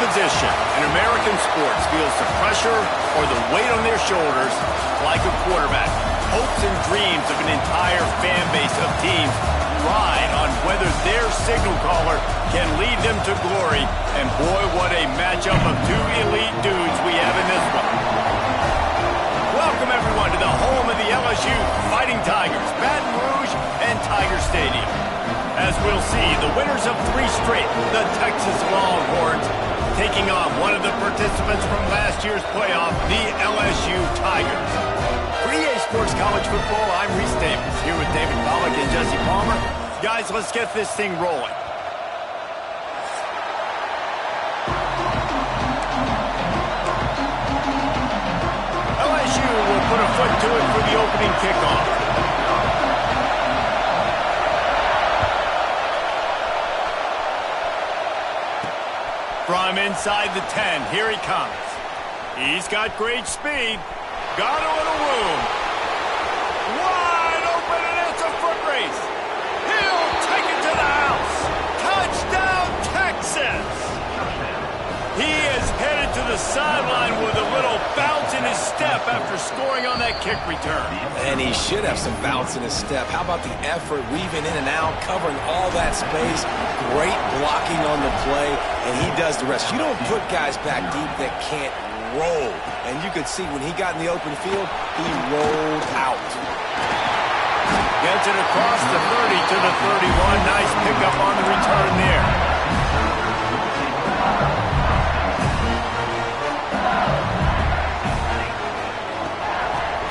position in American sports feels the pressure or the weight on their shoulders like a quarterback. Hopes and dreams of an entire fan base of teams ride on whether their signal caller can lead them to glory. And boy, what a matchup of two elite dudes we have in this one. Welcome, everyone, to the home of the LSU Fighting Tigers, Baton Rouge and Tiger Stadium. As we'll see, the winners of 3 straight, the Texas Longhorns, taking on one of the participants from last year's playoff, the LSU Tigers. For EA Sports College Football, I'm Reese Davis, here with David Pollack and Jesse Palmer. Guys, let's get this thing rolling. LSU will put a foot to it for the opening kickoff. From inside the 10, here he comes. He's got great speed. Got him in a room. Wide open, and it's a foot race. He'll take it to the house. Touchdown, Texas! He is headed to the sideline with a little bounce in his step after scoring on that kick return. And he should have some bounce in his step. How about the effort, weaving in and out, covering all that space. Great blocking on the play, and he does the rest. You don't put guys back deep that can't roll. And you could see when he got in the open field, he rolled out. Gets it across the 30 to the 31. Nice pickup on the return there.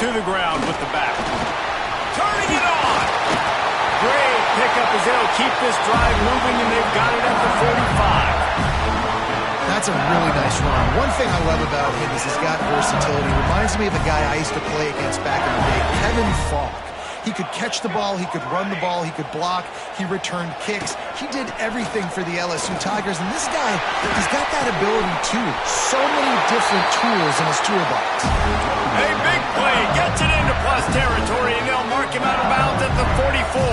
To the ground with the back. Turning it on. Great pickup as they'll keep this drive moving, and they've got it at the 45. That's a really nice run. One thing I love about him is he's got versatility. Reminds me of a guy I used to play against back in the day, Kevin Falk. He could catch the ball, he could run the ball, he could block, he returned kicks. He did everything for the LSU Tigers, and this guy, he's got that ability too. So many different tools in his toolbox. A big play, gets it into plus territory, and they'll mark him out of bounds at the 44.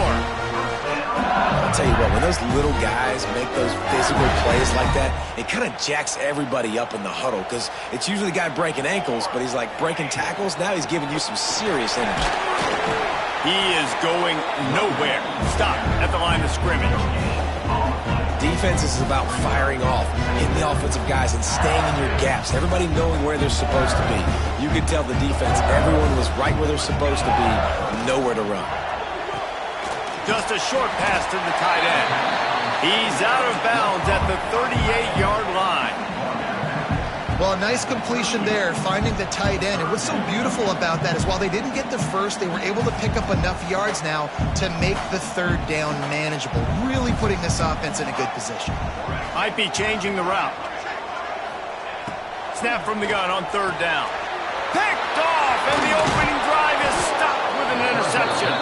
I'll tell you what, when those little guys make those physical plays like that, it kind of jacks everybody up in the huddle, because it's usually the guy breaking ankles, but he's like breaking tackles. Now he's giving you some serious energy. He is going nowhere. Stop at the line of scrimmage. Defense is about firing off, hitting the offensive guys, and staying in your gaps. Everybody knowing where they're supposed to be. You could tell the defense, everyone was right where they're supposed to be, nowhere to run. Just a short pass to the tight end. He's out of bounds at the 38-yard line. Well, a nice completion there, finding the tight end. And what's so beautiful about that is while they didn't get the first, they were able to pick up enough yards now to make the third down manageable, really putting this offense in a good position. Might be changing the route. Snap from the gun on third down. Picked off, and the opening drive is stopped with an interception.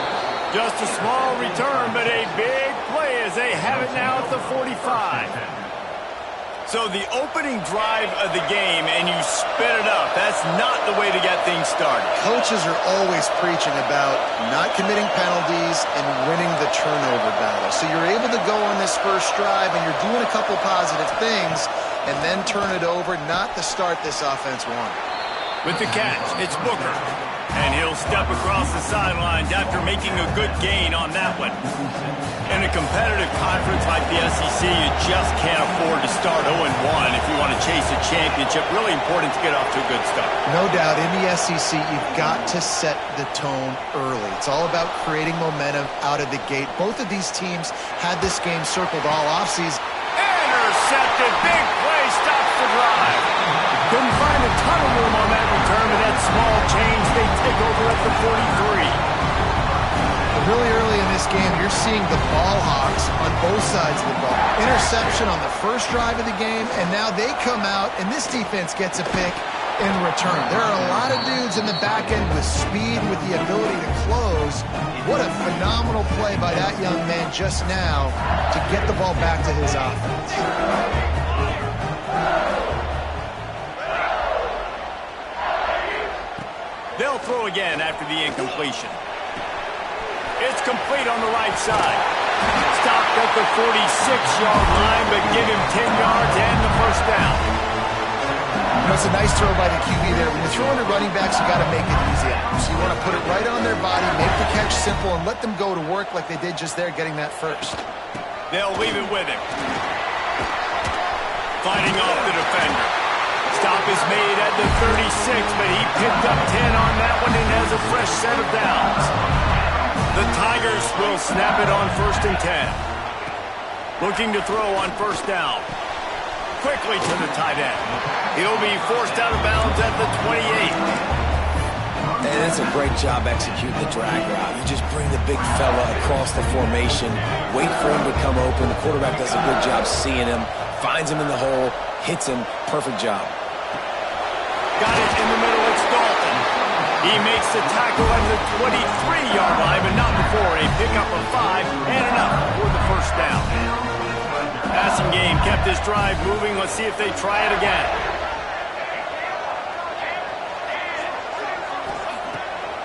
Just a small return, but a big play as they have it now at the 45. So the opening drive of the game, and you spit it up. That's not the way to get things started. Coaches are always preaching about not committing penalties and winning the turnover battle. So you're able to go on this first drive, and you're doing a couple positive things, and then turn it over, not the start this offense wanted. With the catch, it's Booker. And he'll step across the sidelines after making a good gain on that one. In a competitive conference like the SEC, you just can't afford to start 0-1 if you want to chase a championship. Really important to get off to a good start. No doubt, in the SEC, you've got to set the tone early. It's all about creating momentum out of the gate. Both of these teams had this game circled all offseason. Intercepted, big play, stops the drive. Couldn't find a ton of room on that return, but that small change, they take over at the 43. Really early in this game, you're seeing the ball hawks on both sides of the ball. Interception on the first drive of the game, and now they come out, and this defense gets a pick in return. There are a lot of dudes in the back end with speed, with the ability to close. What a phenomenal play by that young man just now to get the ball back to his offense. They'll throw again after the incompletion. It's complete on the right side. Stopped at the 46-yard line, but give him 10 yards and the first down. You know, it's a nice throw by the QB there. When you're throwing to running backs, you got to make it easy on them. So you want to put it right on their body, make the catch simple, and let them go to work like they did just there, getting that first. They'll leave it with him. Fighting off the defender. Stop is made at the 36, but he picked up 10 on that one and has a fresh set of downs. The Tigers will snap it on 1st and 10. Looking to throw on first down. Quickly to the tight end. He'll be forced out of bounds at the 28. And it's a great job executing the drag route. You just bring the big fella across the formation, wait for him to come open. The quarterback does a good job seeing him, finds him in the hole, hits him. Perfect job. Got it in the middle. It's Dalton. He makes the tackle at the 23-yard line, but not before a pickup of 5 and enough for the first down. Passing game kept this drive moving. Let's see if they try it again.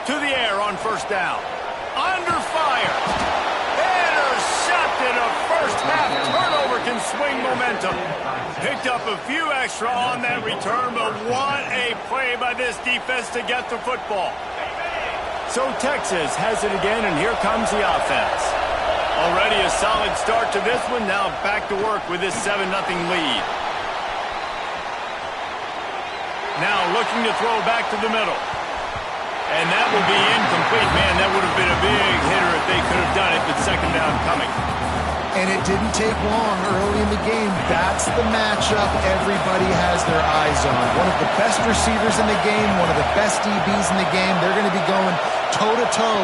To the air on first down. Under fire. Intercepted. A first-half turnover can swing momentum. Picked up a few extra on that return, but what a play by this defense to get the football. So Texas has it again, and here comes the offense. Already a solid start to this one. Now back to work with this 7-0 lead. Now looking to throw back to the middle. And that will be incomplete. Man, that would have been a big hitter if they could have done it, but second down coming. And it didn't take long early in the game. That's the matchup everybody has their eyes on. One of the best receivers in the game, one of the best DBs in the game. They're going to be going toe-to-toe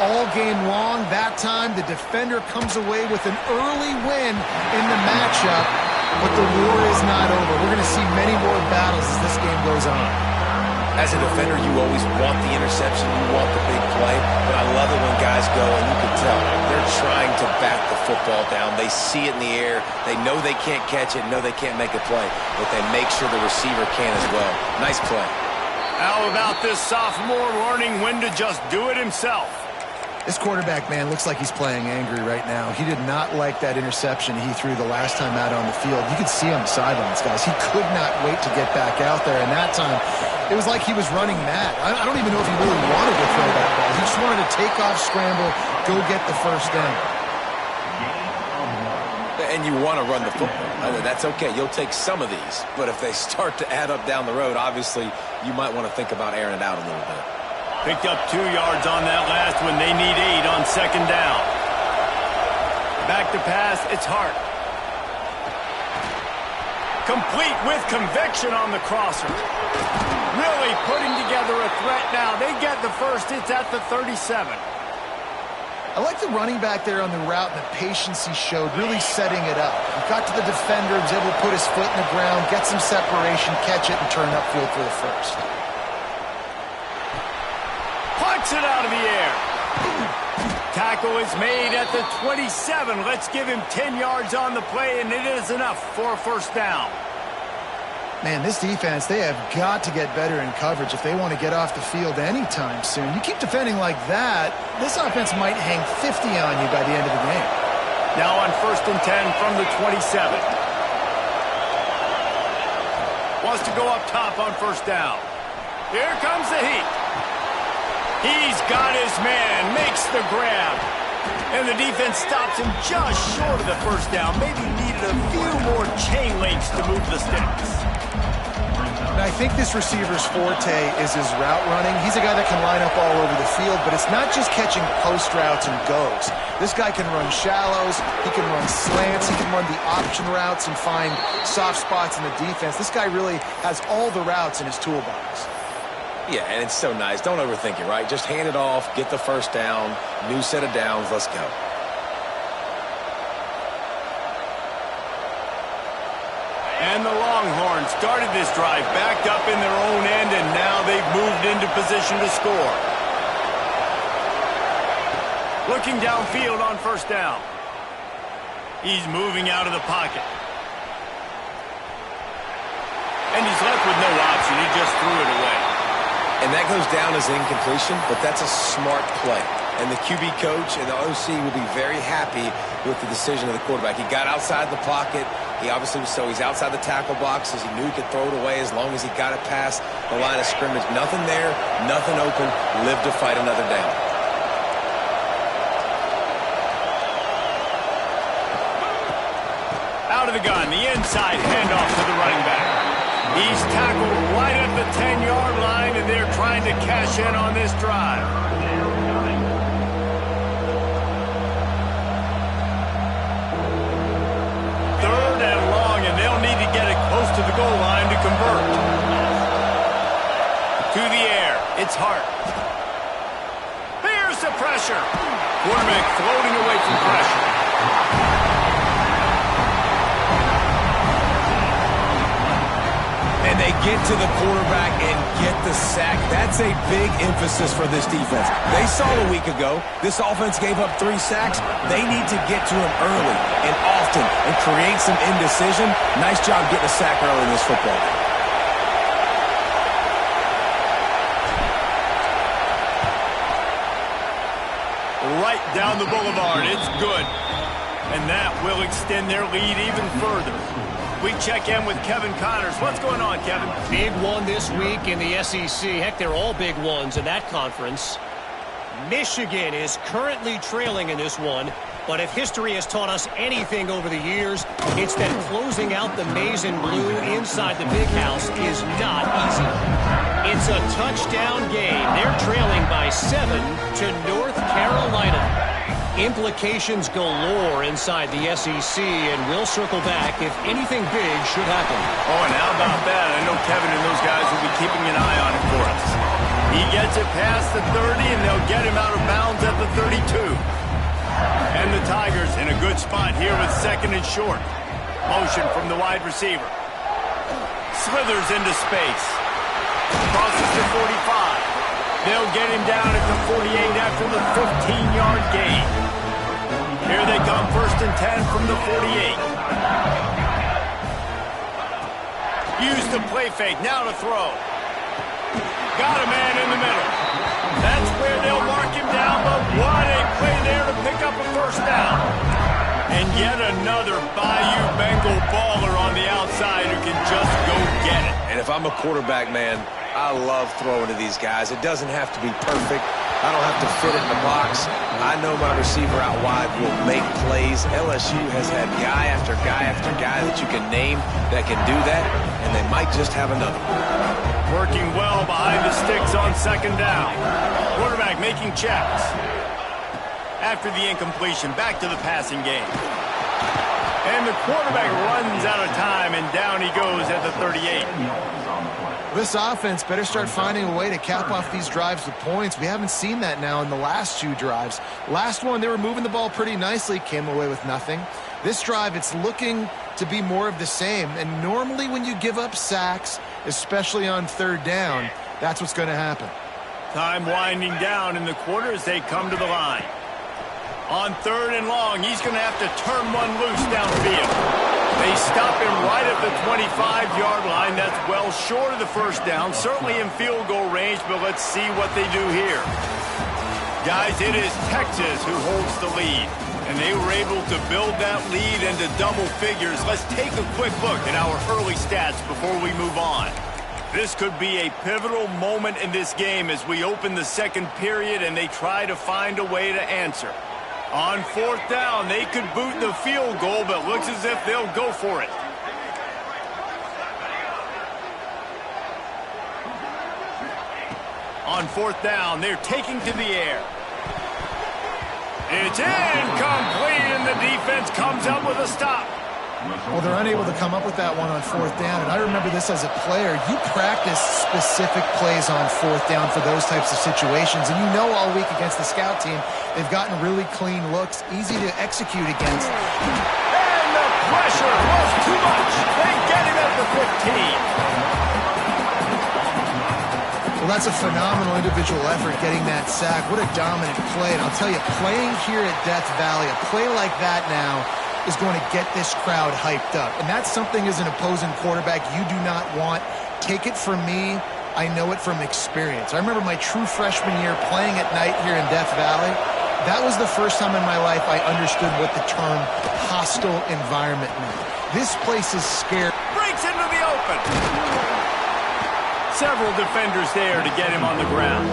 all game long. That time, the defender comes away with an early win in the matchup, but the war is not over. We're going to see many more battles as this game goes on. As a defender, you always want the interception, you want the big play, but I love it when guys go, and you can tell, they're trying to bat the football down. They see it in the air. They know they can't catch it, know they can't make a play, but they make sure the receiver can as well. Nice play. How about this sophomore learning when to just do it himself? This quarterback, man, looks like he's playing angry right now. He did not like that interception he threw the last time out on the field. You could see on the sidelines, guys. He could not wait to get back out there, and that time, it was like he was running mad. I don't even know if he really wanted to throw that ball. He just wanted to take off, scramble, go get the first down. And you want to run the football. That's okay. You'll take some of these. But if they start to add up down the road, obviously, you might want to think about airing it out a little bit. Picked up 2 yards on that last one. They need 8 on second down. Back to pass. It's Hart. Complete with conviction on the crosser. Really putting together a threat now. They get the first. It's at the 37. I like the running back there on the route and the patience he showed, really setting it up. He got to the defender, was able to put his foot in the ground, get some separation, catch it, and turn upfield for the first. Punts it out of the air. Tackle is made at the 27. Let's give him 10 yards on the play, and it is enough for a first down. Man, this defense, they have got to get better in coverage if they want to get off the field anytime soon. You keep defending like that, this offense might hang 50 on you by the end of the game. Now on 1st and 10 from the 27. Wants to go up top on first down. Here comes the heat. He's got his man, makes the grab. And the defense stops him just short of the first down. Maybe needed a few more chain links to move the sticks. And I think this receiver's forte is his route running. He's a guy that can line up all over the field, but it's not just catching post routes and goes. This guy can run shallows, he can run slants, he can run the option routes and find soft spots in the defense. This guy really has all the routes in his toolbox. Yeah, and it's so nice. Don't overthink it, right? Just hand it off, get the first down, new set of downs, let's go. And the Longhorns started this drive backed up in their own end, and now they've moved into position to score. Looking downfield on first down. He's moving out of the pocket. And he's left with no option. He just threw it away. And that goes down as incompletion, but that's a smart play. And the QB coach and the OC will be very happy with the decision of the quarterback. He got outside the pocket. He obviously was he's outside the tackle boxes. He knew he could throw it away as long as he got it past the line of scrimmage. Nothing there, nothing open. Live to fight another down. Out of the gun, the inside handoff to the running back. He's tackled right at the 10-yard line, and they're trying to cash in on this drive. Third and long, and they'll need to get it close to the goal line to convert. To the air, it's Hart. There's the pressure. Quarterback floating away from pressure. And they get to the quarterback and get the sack. That's a big emphasis for this defense. They saw a week ago this offense gave up 3 sacks. They need to get to him early and often and create some indecision. Nice job getting a sack early in this football game. Right down the boulevard. It's good. And that will extend their lead even further. We check in with Kevin Connors. What's going on, Kevin? Big one this week in the SEC. Heck, they're all big ones in that conference. Michigan is currently trailing in this one, but if history has taught us anything over the years, it's that closing out the maize and blue inside the big house is not easy. It's a touchdown game. They're trailing by 7 to North Carolina. Implications galore inside the SEC, and we'll circle back if anything big should happen. Oh, and how about that? I know Kevin and those guys will be keeping an eye on it for us. He gets it past the 30, and they'll get him out of bounds at the 32. And the Tigers in a good spot here with 2nd and short. Motion from the wide receiver. Slithers into space. Crosses to 45. They'll get him down at the 48 after the 15-yard gain. Here they come, 1st and 10 from the 48. Use the play fake, now to throw. Got a man in the middle. That's where they'll mark him down, but what a play there to pick up a 1st down. And yet another Bayou Bengal baller on the outside who can just go get it. And if I'm a quarterback, man, I love throwing to these guys. It doesn't have to be perfect. I don't have to fit it in the box. I know my receiver out wide will make plays. LSU has had guy after guy after guy that you can name that can do that, and they might just have another one. Working well behind the sticks on 2nd down. Quarterback making checks. After the incompletion, back to the passing game. And the quarterback runs out of time, and down he goes at the 38. This offense better start finding a way to cap off these drives with points. We haven't seen that now in the last 2 drives. Last one, they were moving the ball pretty nicely, came away with nothing. This drive, it's looking to be more of the same. And normally when you give up sacks, especially on 3rd down, that's what's going to happen. Time winding down in the quarter as they come to the line. On 3rd and long, he's going to have to turn one loose downfield. They stop him right at the 25-yard line. That's well short of the 1st down, certainly in field goal range, but let's see what they do here. Guys, it is Texas who holds the lead, and they were able to build that lead into double figures. Let's take a quick look at our early stats before we move on. This could be a pivotal moment in this game as we open the 2nd period and they try to find a way to answer. On 4th down, they could boot the field goal, but looks as if they'll go for it. On 4th down, they're taking to the air. It's incomplete, and the defense comes up with a stop. Well, they're unable to come up with that one on 4th down, and I remember this as a player. You practice specific plays on 4th down for those types of situations, and you know all week against the scout team, they've gotten really clean looks, easy to execute against. And the pressure was too much. They get him at the 15. Well, that's a phenomenal individual effort getting that sack. What a dominant play, and I'll tell you, playing here at Death Valley, a play like that now is going to get this crowd hyped up. And that's something as an opposing quarterback you do not want. Take it from me, I know it from experience. I remember my true freshman year playing at night here in Death Valley. That was the first time in my life I understood what the term hostile environment meant. This place is scary. Breaks into the open. Several defenders there to get him on the ground.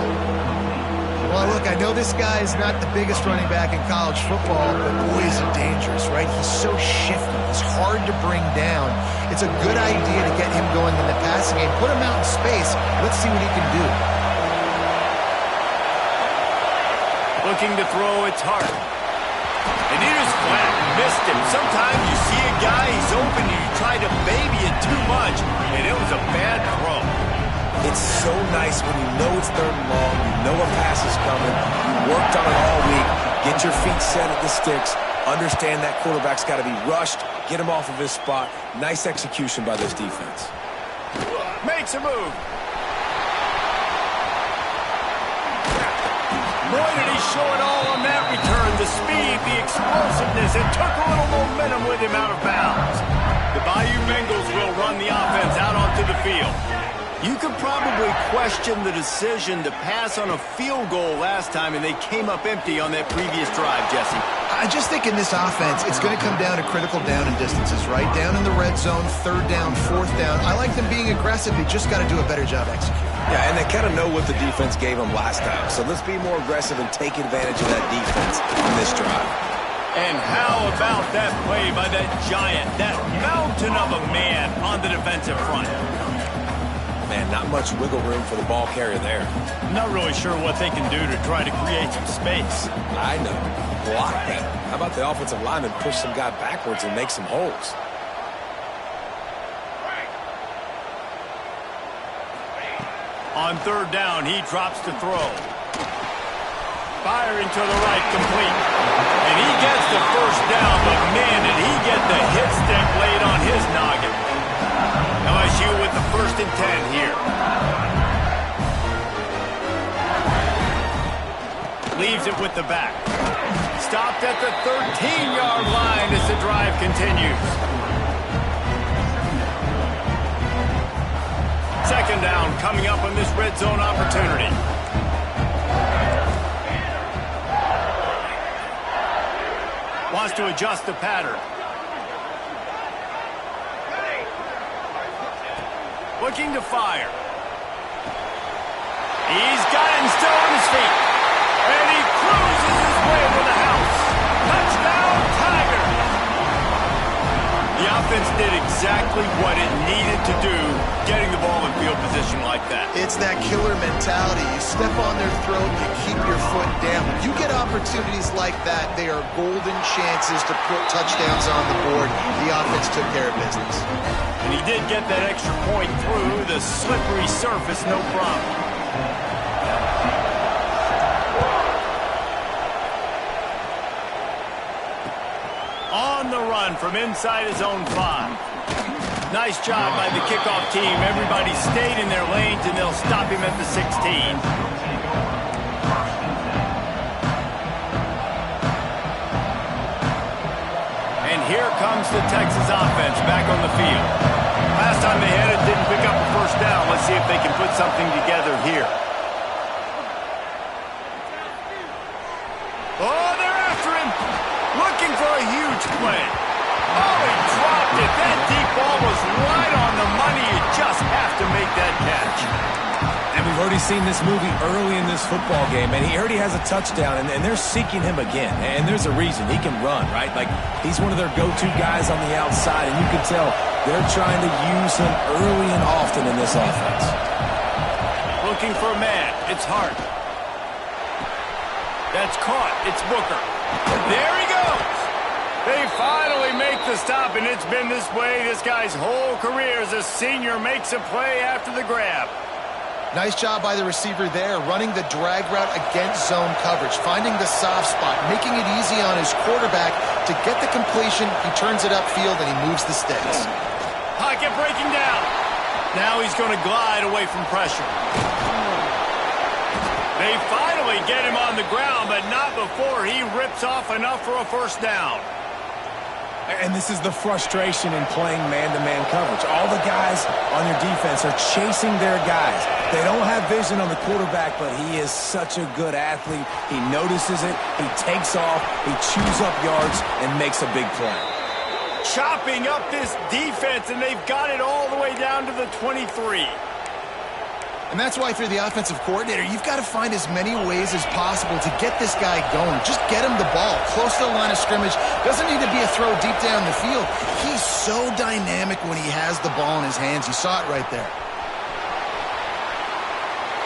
Well, look, I know this guy is not the biggest running back in college football, but boy, is he dangerous, right? He's so shifty. He's hard to bring down. It's a good idea to get him going in the passing game. Put him out in space. Let's see what he can do. Looking to throw, it's hard. And he just flat missed him. Sometimes you see a guy, he's open, and you try to baby it too much, and it was a bad throw. It's so nice when you know it's 3rd and long, you know a pass is coming, you worked on it all week, get your feet set at the sticks, understand that quarterback's got to be rushed, get him off of his spot. Nice execution by this defense. Makes a move. Boy, did he show it all on that return. The speed, the explosiveness, it took a little momentum with him out of bounds. The Bayou Bengals will run the offense out onto the field. You could probably question the decision to pass on a field goal last time, and they came up empty on that previous drive, Jesse. I just think in this offense, it's going to come down to critical down and distances, right? Down in the red zone, 3rd down, 4th down. I like them being aggressive. They just got to do a better job executing. Yeah, and they kind of know what the defense gave them last time. So let's be more aggressive and take advantage of that defense in this drive. And how about that play by that giant, that mountain of a man on the defensive front? Man, not much wiggle room for the ball carrier there. Not really sure what they can do to try to create some space. I know. Block that. How about the offensive lineman push some guy backwards and make some holes? On 3rd down, he drops to throw. Firing to the right, complete. And he gets the 1st down, but man, did he get the hit stick laid on his noggin. LSU with the 1st and 10 here. Leaves it with the back. Stopped at the 13-yard line as the drive continues. 2nd down coming up on this red zone opportunity. Wants to adjust the pattern. Looking to fire. He's got him still on his feet. And he cruises his way to the house. Touchdown, Tigers! The offense did exactly what it needed to do, getting the ball in field position like that. It's that killer mentality. You step on their throat, you keep your foot down. When you get opportunities like that, they are golden chances to put touchdowns on the board. The offense took care of business. And he did get that extra point through the slippery surface, no problem. On the run from inside his own 5. Nice job by the kickoff team. Everybody stayed in their lanes, and they'll stop him at the 16. Here comes the Texas offense back on the field. Last time they had it, didn't pick up a 1st down. Let's see if they can put something together here. Oh, they're after him. Looking for a huge play. Oh, he dropped it. That deep ball was right on the money. You just have to make that catch. And we've already seen this movie early in this football game, and he already has a touchdown, and they're seeking him again. And there's a reason. He can run, right? Like, he's one of their go-to guys on the outside, and you can tell they're trying to use him early and often in this offense. Looking for a man. It's Hart. That's caught. It's Booker. There he goes. They finally make the stop, and it's been this way this guy's whole career as a senior. Makes a play after the grab. Nice job by the receiver there, running the drag route against zone coverage, finding the soft spot, making it easy on his quarterback to get the completion. He turns it upfield, and he moves the sticks. Pocket breaking down. Now he's going to glide away from pressure. They finally get him on the ground, but not before he rips off enough for a 1st down. And this is the frustration in playing man-to-man coverage. All the guys on your defense are chasing their guys. They don't have vision on the quarterback, but he is such a good athlete. He notices it, he takes off, he chews up yards, and makes a big play. Chopping up this defense, and they've got it all the way down to the 23. And that's why if you're the offensive coordinator, you've got to find as many ways as possible to get this guy going. Just get him the ball close to the line of scrimmage. Doesn't need to be a throw deep down the field. He's so dynamic when he has the ball in his hands. You saw it right there.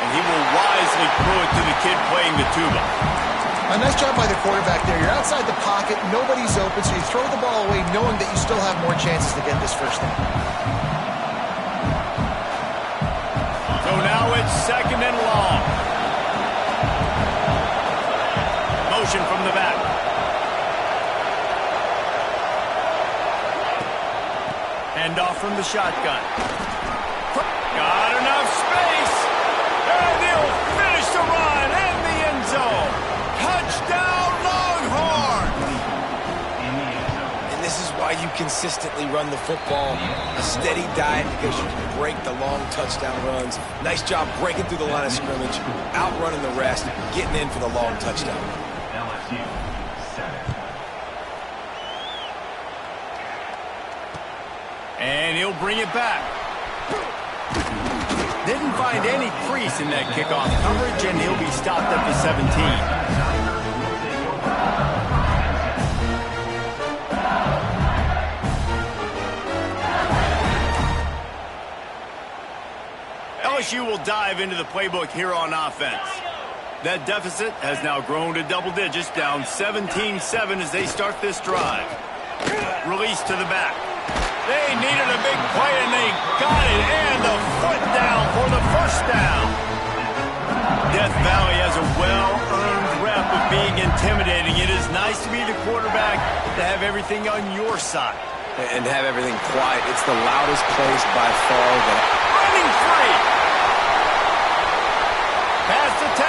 And he will wisely throw it to the kid playing the tuba. A nice job by the quarterback there. You're outside the pocket, nobody's open, so you throw the ball away knowing that you still have more chances to get this first down. So now it's 2nd and long. Motion from the back. Hand off from the shotgun. Got enough space. And he'll finish the run in the end zone. Touchdown, Longhorn. And this is why you consistently run the football. A steady diet because you can break the long touchdown runs. Nice job breaking through the line of scrimmage, outrunning the rest, getting in for the long touchdown. And he'll bring it back. Didn't find any crease in that kickoff coverage, and he'll be stopped at the 17. LSU will dive into the playbook here on offense. That deficit has now grown to double digits, down 17-7 as they start this drive. Release to the back. They needed a big play, and they got it, and the foot down for the first down. Death Valley has a well-earned rep of being intimidating. It is nice to be the quarterback, to have everything on your side. And to have everything quiet. It's the loudest place by far. Running free. Pass the 10.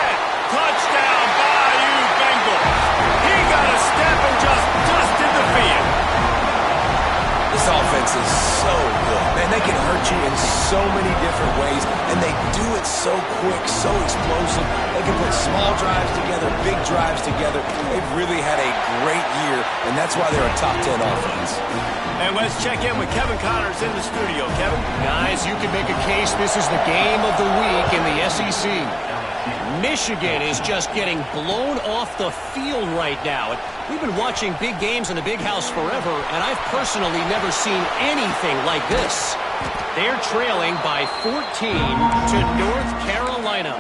Touchdown, Bayou Bengals. He got a step and just dusted the field. This offense is so good. Man, they can hurt you in so many different ways, and they do it so quick, so explosive. They can put small drives together, big drives together. They've really had a great year, and that's why they're a top 10 offense. And let's check in with Kevin Connors in the studio. Kevin? Guys, you can make a case this is the game of the week in the SEC. Michigan is just getting blown off the field right now. We've been watching big games in the Big House forever, and I've personally never seen anything like this. They're trailing by 14 to North Carolina.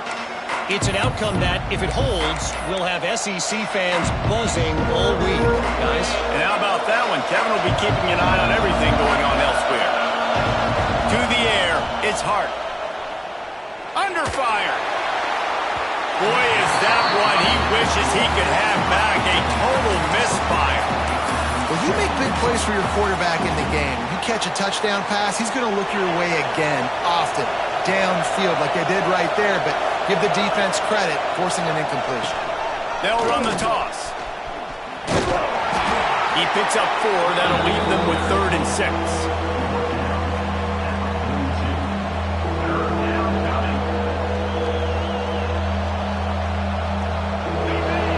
It's an outcome that, if it holds, will have SEC fans buzzing all week, guys. And how about that one? Kevin will be keeping an eye on everything going on elsewhere. To the air, it's Hart. Under fire. Boy, is that one he wishes he could have back. A total misfire. Well, you make big plays for your quarterback in the game. You catch a touchdown pass, he's going to look your way again, often, downfield like they did right there, but give the defense credit, forcing an incompletion. They'll run the toss. He picks up 4. That'll leave them with 3rd and 6.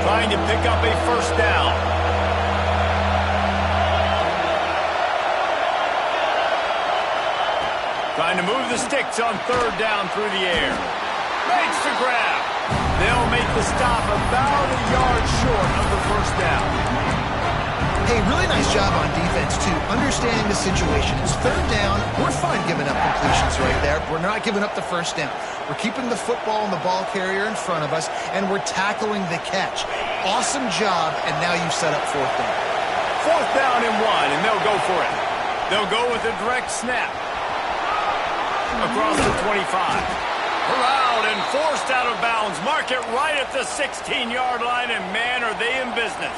Trying to pick up a first down. Trying to move the sticks on 3rd down through the air. Makes the grab. They'll make the stop about a yard short of the first down. Hey, really nice job on defense, too, understanding the situation. It's 3rd down. We're fine giving up completions right there. We're not giving up the first down. We're keeping the football and the ball carrier in front of us, and we're tackling the catch. Awesome job, and now you've set up 4th down. 4th down and 1, and they'll go for it. They'll go with a direct snap. Across the 25. Corralled and forced out of bounds. Mark it right at the 16-yard line, and man, are they in business.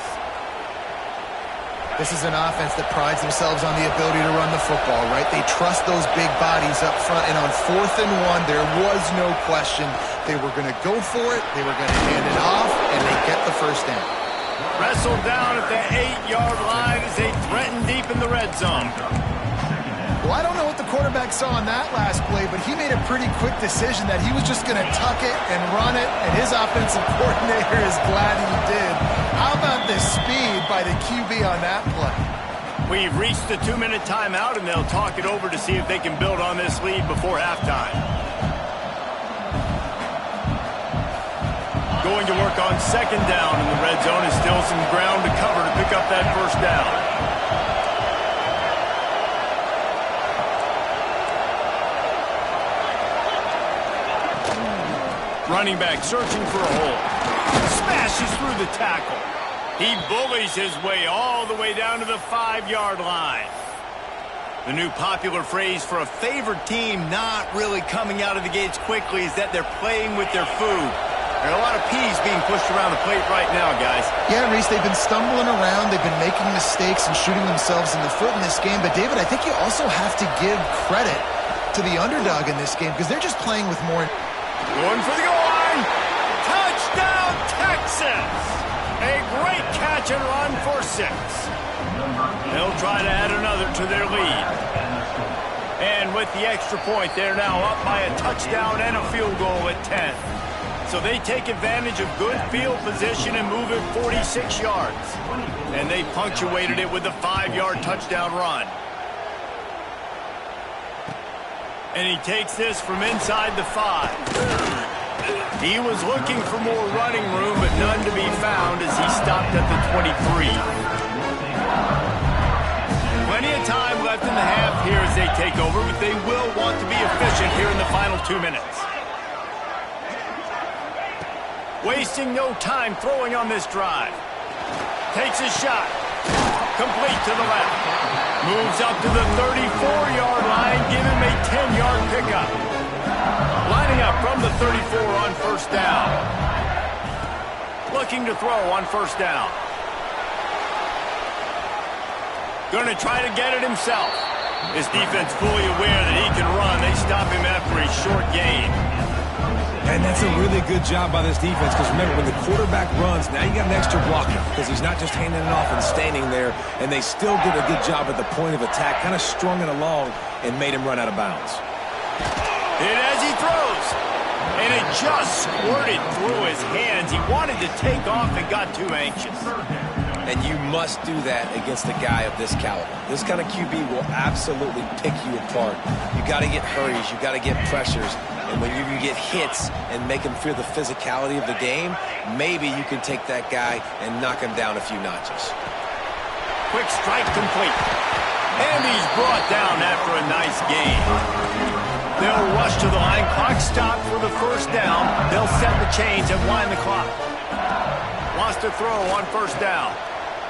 This is an offense that prides themselves on the ability to run the football, right? They trust those big bodies up front, and on 4th and 1, there was no question they were going to go for it, they were going to hand it off, and they get the first down. wrestled down at the 8-yard line as they threaten deep in the red zone. Well, I don't know what the quarterback saw on that last play, but he made a pretty quick decision that he was just going to tuck it and run it, and his offensive coordinator is glad he did. How about the speed by the QB on that play? We've reached the 2-minute timeout, and they'll talk it over to see if they can build on this lead before halftime. Going to work on second down in the red zone is still some ground to cover to pick up that first down. Running back searching for a hole. Smashes through the tackle. He bullies his way all the way down to the 5-yard line. The new popular phrase for a favored team not really coming out of the gates quickly is that they're playing with their food. There are a lot of peas being pushed around the plate right now, guys. Yeah, Reese, they've been stumbling around. They've been making mistakes and shooting themselves in the foot in this game. But, David, I think you also have to give credit to the underdog in this game because they're just playing with more. Going for the goal line. Touchdown, Texas! A great catch and run for 6. They'll try to add another to their lead. And with the extra point, they're now up by a touchdown and a field goal at 10. So they take advantage of good field position and move it 46 yards. And they punctuated it with a 5-yard touchdown run. And he takes this from inside the 5. He was looking for more running room, but none to be found as he stopped at the 23. Plenty of time left in the half here as they take over, but they will want to be efficient here in the final 2 minutes. Wasting no time throwing on this drive. Takes a shot. Complete to the left. Moves up to the 34-yard line. Give him a 10-yard pickup. Lining up from the 34 on first down. Looking to throw on first down. Going to try to get it himself. His defense fully aware that he can run. They stop him after a short gain. And that's a really good job by this defense because remember, when the quarterback runs, now you got an extra blocker because he's not just handing it off and standing there, and they still did a good job at the point of attack, kind of strung it along and made him run out of bounds. And as he throws, and it just squirted through his hands. He wanted to take off and got too anxious. And you must do that against a guy of this caliber. This kind of QB will absolutely pick you apart. You got to get hurries. You got to get pressures. And when you get hits and make him feel the physicality of the game, maybe you can take that guy and knock him down a few notches. Quick strike complete. And he's brought down after a nice gain. They'll rush to the line. Clock stopped for the first down. They'll set the chains and wind the clock. Wants to throw on first down.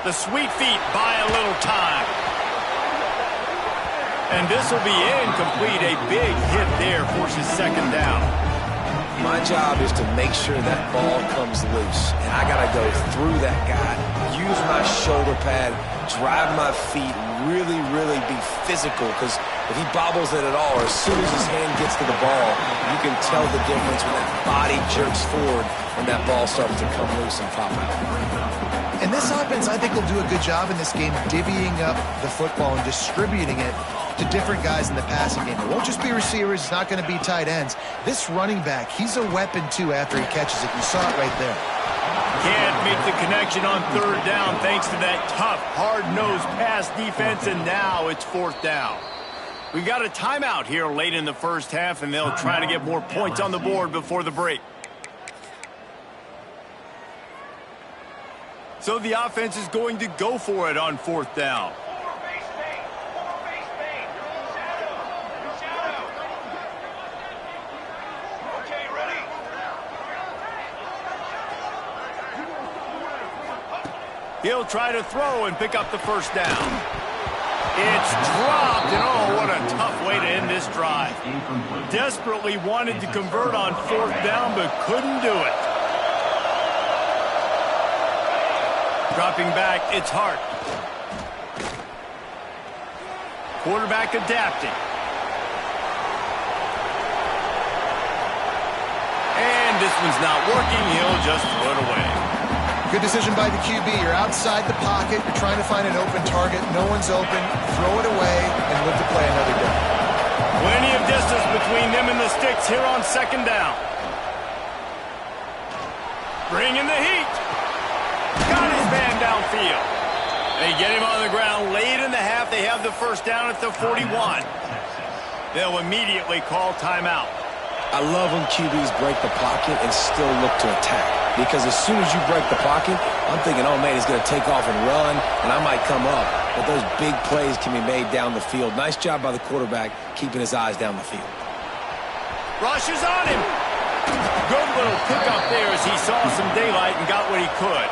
The sweet feet buy a little time. And this will be incomplete. A big hit there forces second down. My job is to make sure that ball comes loose. And I got to go through that guy, use my shoulder pad, drive my feet, really be physical. Because if he bobbles it at all, or as soon as his hand gets to the ball, you can tell the difference when that body jerks forward and that ball starts to come loose and pop out. And this offense, I think, will do a good job in this game divvying up the football and distributing it to different guys in the passing game. It won't just be receivers. It's not going to be tight ends. This running back, he's a weapon, too, after he catches it. You saw it right there. Can't make the connection on third down thanks to that tough, hard-nosed pass defense, and now it's fourth down. We've got a timeout here late in the first half, and they'll try to get more points on the board before the break. So the offense is going to go for it on fourth down. He'll try to throw and pick up the first down. It's dropped, and oh, what a tough way to end this drive. Desperately wanted to convert on fourth down, but couldn't do it. Dropping back, it's Hart. Quarterback adapting. And this one's not working. He'll just throw it away. Good decision by the QB. You're outside the pocket. You're trying to find an open target. No one's open. Throw it away and live to play another day. Plenty of distance between them and the sticks here on second down. Bringing the heat. Got his man downfield. They get him on the ground late in the half. They have the first down at the 41. They'll immediately call timeout. I love when QBs break the pocket and still look to attack. Because as soon as you break the pocket, I'm thinking, oh, man, he's going to take off and run, and I might come up. But those big plays can be made down the field. Nice job by the quarterback keeping his eyes down the field. Rush is on him. Good little pickup there as he saw some daylight and got what he could.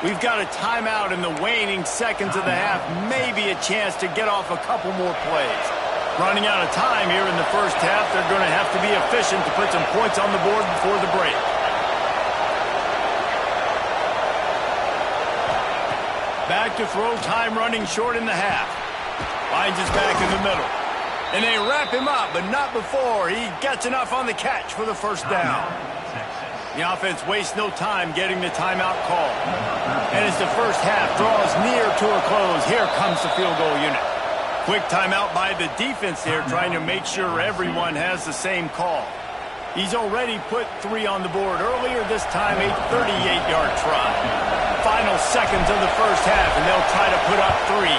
We've got a timeout in the waning seconds of the half. Maybe a chance to get off a couple more plays. Running out of time here in the first half. They're going to have to be efficient to put some points on the board before the break. Back to throw, time running short in the half. Finds his back in the middle. And they wrap him up, but not before he gets enough on the catch for the first down. The offense wastes no time getting the timeout call. And as the first half draws near to a close, here comes the field goal unit. Quick timeout by the defense there, trying to make sure everyone has the same call. He's already put 3 on the board earlier, this time a 38-yard try. Final seconds of the first half, and they'll try to put up 3.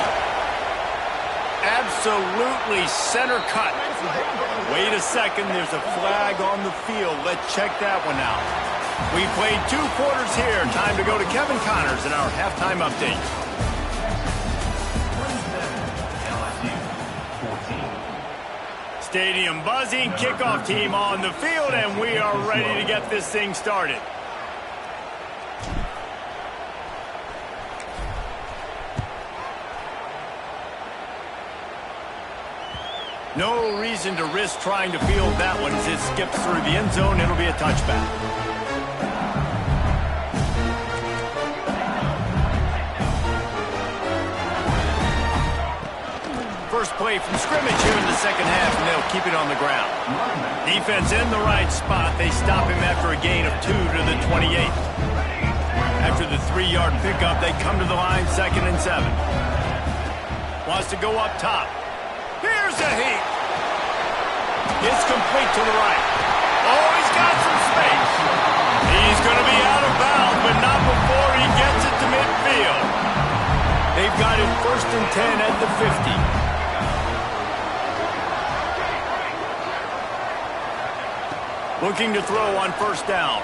Absolutely center cut. Wait a second, there's a flag on the field. Let's check that one out. We played 2 quarters here. Time to go to Kevin Connors in our halftime update. Stadium buzzing, kickoff team on the field, and we are ready to get this thing started. No reason to risk trying to field that one as it skips through the end zone. It'll be a touchback. First play from scrimmage here in the second half, and they'll keep it on the ground. Defense in the right spot. They stop him after a gain of 2 to the 28. After the 3-yard pickup, they come to the line, 2nd and 7. Wants to go up top. Here's a heat. It's complete to the right. Oh, he's got some space. He's going to be out of bounds, but not before he gets it to midfield. They've got it 1st and 10 at the 50. Looking to throw on first down.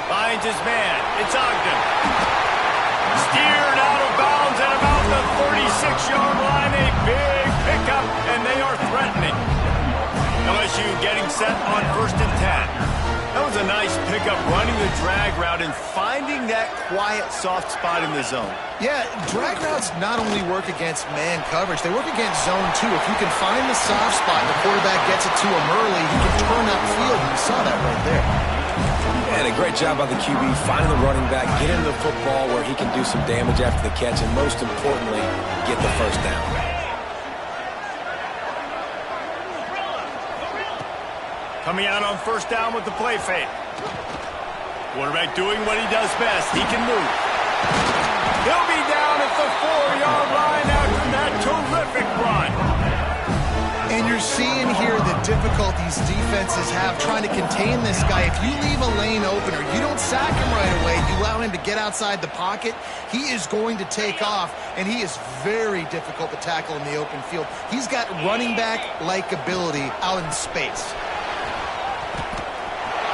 Finds his man. It's Ogden. Steered out of bounds at about the 36-yard line. A big pickup, and they are threatening. LSU getting set on 1st and 10. That was a nice pickup, running the drag route and finding that quiet, soft spot in the zone. Yeah, drag routes not only work against man coverage, they work against zone too. If you can find the soft spot and the quarterback gets it to him early, he can turn that field, and you saw that right there. And a great job by the QB, finding the running back, get him the football where he can do some damage after the catch, and most importantly, get the first down. Coming out on first down with the play fake. Quarterback doing what he does best. He can move. He'll be down at the 4-yard line after that terrific run. And you're seeing here the difficulties defenses have trying to contain this guy. If you leave a lane open or you don't sack him right away, you allow him to get outside the pocket, he is going to take off, and he is very difficult to tackle in the open field. He's got running back-like ability out in space.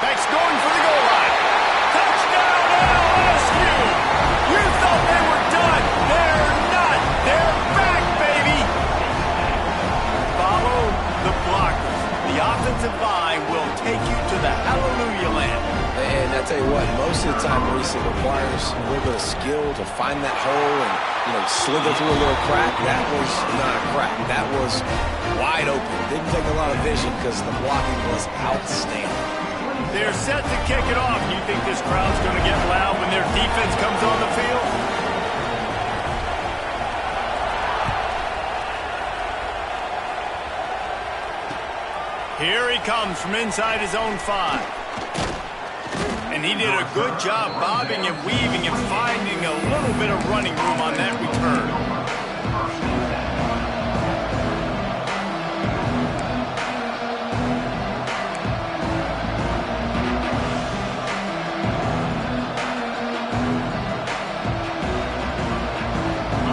Back's going for the goal line. Touchdown, LSU! You thought they were done. They're not. They're back, baby. Follow the blockers. The offensive line will take you to the hallelujah land. And I tell you what, most of the time, Maurice, it requires a little bit of skill to find that hole and, slither through a little crack. That was not a crack. That was wide open. Didn't take a lot of vision because the blocking was outstanding. They're set to kick it off. Do you think this crowd's going to get loud when their defense comes on the field? Here he comes from inside his own 5. And And he did a good job bobbing and weaving and finding a little bit of running room on that return.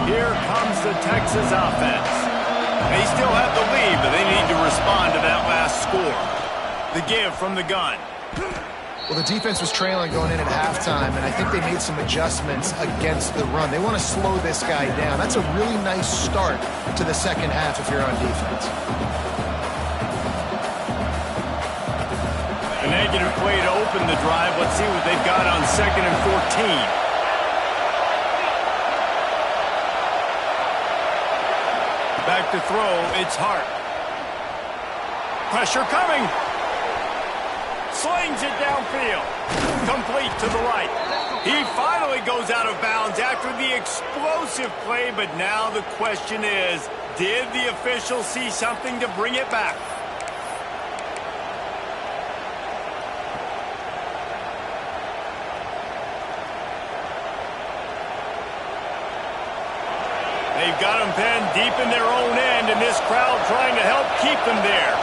Here comes the Texas offense. They still have the lead, but they need to respond to that last score. The give from the gun. Well, the defense was trailing going in at halftime, and I think they made some adjustments against the run. They want to slow this guy down. That's a really nice start to the second half if you're on defense. A negative play to open the drive. Let's see what they've got on 2nd and 14. Back to throw, it's Hart. Pressure coming. Slings it downfield. Complete to the right. He finally goes out of bounds after the explosive play, but now the question is, did the official see something to bring it back? They've got them pinned deep in their own end, and this crowd trying to help keep them there.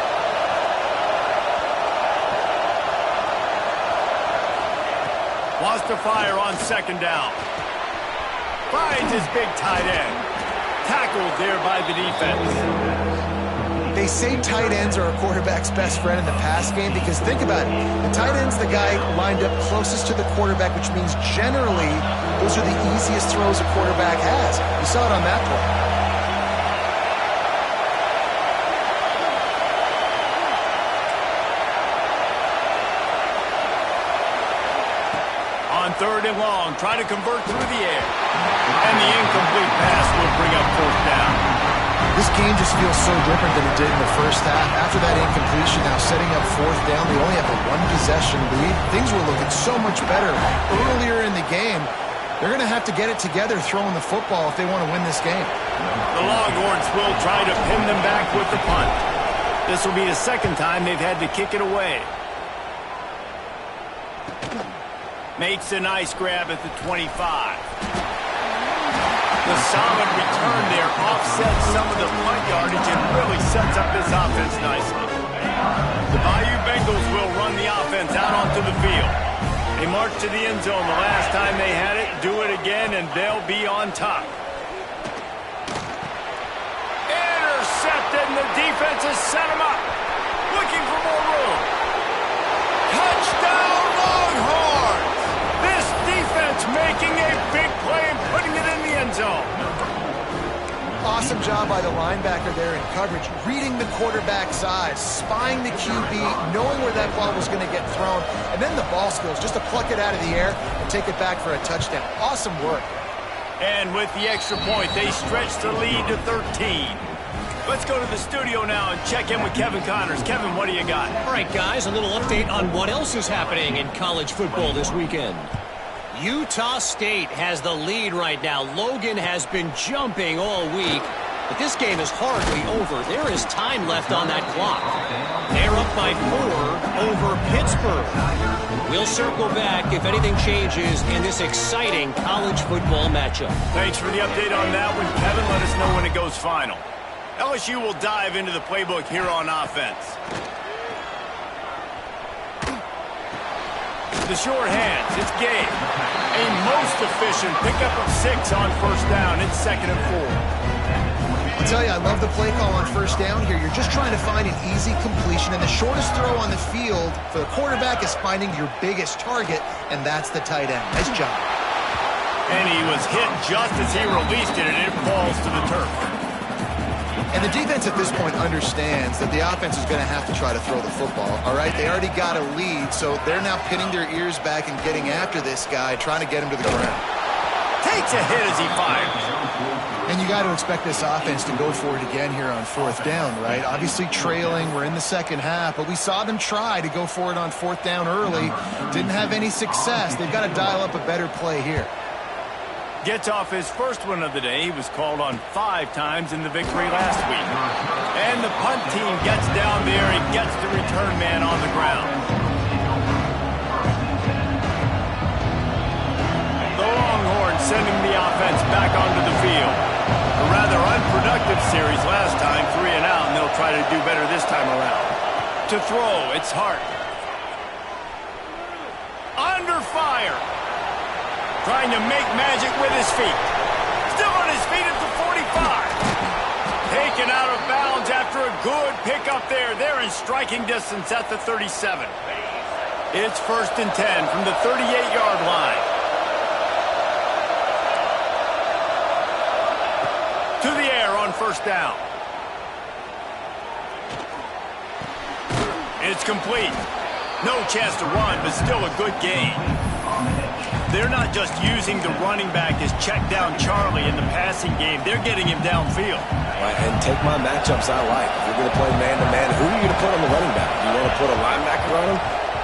Wants to fire on 2nd down. Finds his big tight end. Tackled there by the defense. They say tight ends are a quarterback's best friend in the pass game because think about it. The tight end's the guy lined up closest to the quarterback, which means generally those are the easiest throws a quarterback has. You saw it on that play. On 3rd and long, trying to convert through the air. And the incomplete pass will bring up 4th down. This game just feels so different than it did in the first half. After that incompletion, now setting up 4th down, they only have a 1-possession lead. Things were looking so much better earlier in the game. They're going to have to get it together throwing the football if they want to win this game. The Longhorns will try to pin them back with the punt. This will be the 2nd time they've had to kick it away. Makes a nice grab at the 25. The solid return there offsets some of the punt yardage and really sets up this offense nicely. The Bayou Bengals will run the offense out onto the field. They march to the end zone the last time they had it, do it again, and they'll be on top. Intercepted, and the defense has set them up. Looking for more room. Touchdown, Longhorns! This defense making a big play and putting it in the end zone. Awesome job by the linebacker there in coverage, reading the quarterback's eyes, spying the QB, knowing where that ball was going to get thrown, and then the ball skills, just to pluck it out of the air and take it back for a touchdown. Awesome work. And with the extra point, they stretch the lead to 13. Let's go to the studio now and check in with Kevin Connors. Kevin, what do you got? All right, guys, a little update on what else is happening in college football this weekend. Utah State has the lead right now. Logan has been jumping all week, but this game is hardly over. There is time left on that clock. They're up by 4 over Pittsburgh. We'll circle back if anything changes in this exciting college football matchup. Thanks for the update on that one, Kevin. Let us know when it goes final. LSU will dive into the playbook here on offense. The short hands, it's Gabe. A most efficient pickup of 6 on 1st down. It's 2nd and 4. I'll tell you, I love the play call on 1st down here. You're just trying to find an easy completion, and the shortest throw on the field for the quarterback is finding your biggest target, and that's the tight end. Nice job. And he was hit just as he released it, and it falls to the turf. And the defense at this point understands that the offense is going to have to try to throw the football, all right? They already got a lead, so they're now pinning their ears back and getting after this guy, trying to get him to the ground. Takes a hit as he fires. And you got to expect this offense to go for it again here on 4th down, right? Obviously trailing, we're in the second half, but we saw them try to go for it on 4th down early. Didn't have any success. They've got to dial up a better play here. Gets off his first one of the day. He was called on 5 times in the victory last week. And the punt team gets down there and gets the return man on the ground. sending the offense back onto the field. A rather unproductive series last time, 3 and out, and they'll try to do better this time around. To throw, it's Hart. Under fire. Trying to make magic with his feet. Still on his feet at the 45. Taken out of bounds after a good pickup there. They're in striking distance at the 37. It's 1st and 10 from the 38-yard line. To the air on 1st down. It's complete. No chance to run, but still a good gain. They're not just using the running back as check down Charlie in the passing game. They're getting him downfield. Right, and take my matchups I like. If you're going to play man-to-man, who are you going to put on the running back? Do you want to put a linebacker on him?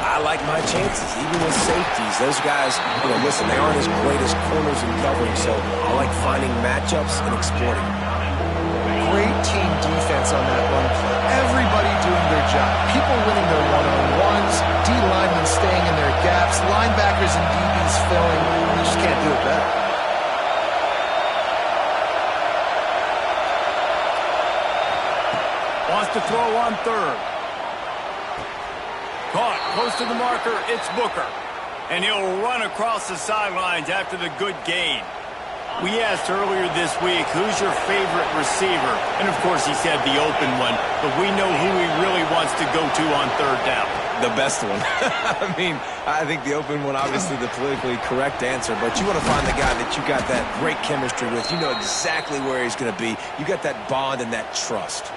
I like my chances, even with safeties. Those guys, listen, they aren't as great as corners in coverage, so I like finding matchups and exploiting them. Great team defense on that run play. Everybody doing their job. People winning their one-on-ones, D linemen staying in their gaps, linebackers and DBs filling. You just can't do it better. Wants to throw on 3rd. Caught close to the marker, it's Booker. And he'll run across the sidelines after the good gain. We asked earlier this week, who's your favorite receiver? And of course he said the open one, but we know who he really wants to go to on 3rd down. The best one. I think the open one, obviously the politically correct answer, but you want to find the guy that you got that great chemistry with. You know exactly where he's going to be. You got that bond and that trust.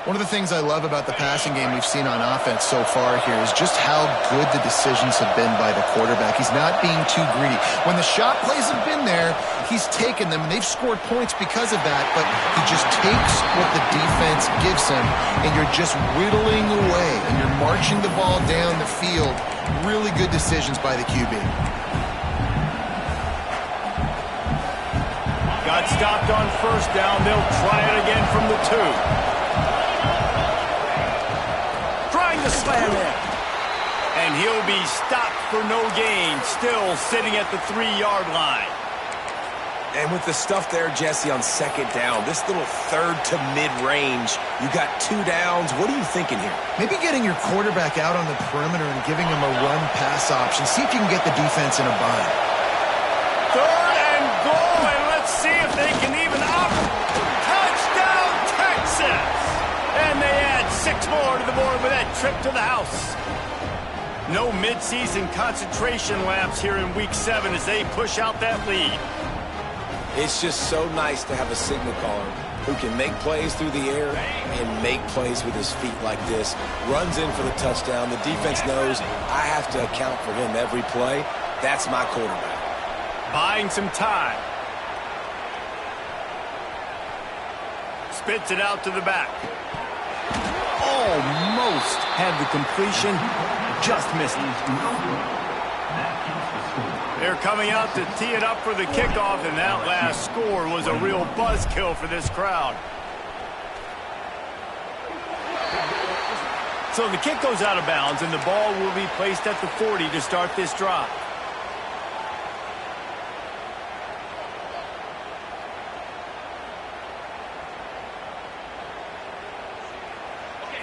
One of the things I love about the passing game we've seen on offense so far here is just how good the decisions have been by the quarterback. He's not being too greedy. When the shot plays have been there, he's taken them, and they've scored points because of that, but he just takes what the defense gives him, and you're just whittling away, and you're marching the ball down the field. Really good decisions by the QB. Got stopped on 1st down. They'll try it again from the 2. To slam in. And he'll be stopped for no gain, still sitting at the 3-yard line. And with the stuff there, Jesse, on 2nd down, this little 3rd to mid-range, you got 2 downs. What are you thinking here? Maybe getting your quarterback out on the perimeter and giving him a run-pass option. See if you can get the defense in a bind. 3rd and goal, and let's see if they can even up. Touchdown, Texas! And they add 6 more to the board with that trip to the house. No midseason concentration laps here in Week 7 as they push out that lead. It's just so nice to have a signal caller who can make plays through the air and make plays with his feet like this. Runs in for the touchdown. The defense knows I have to account for him every play. That's my quarterback. Buying some time. Spits it out to the back. Almost had the completion, just missed it. They're coming out to tee it up for the kickoff, and that last score was a real buzzkill for this crowd. So the kick goes out of bounds, and the ball will be placed at the 40 to start this drive.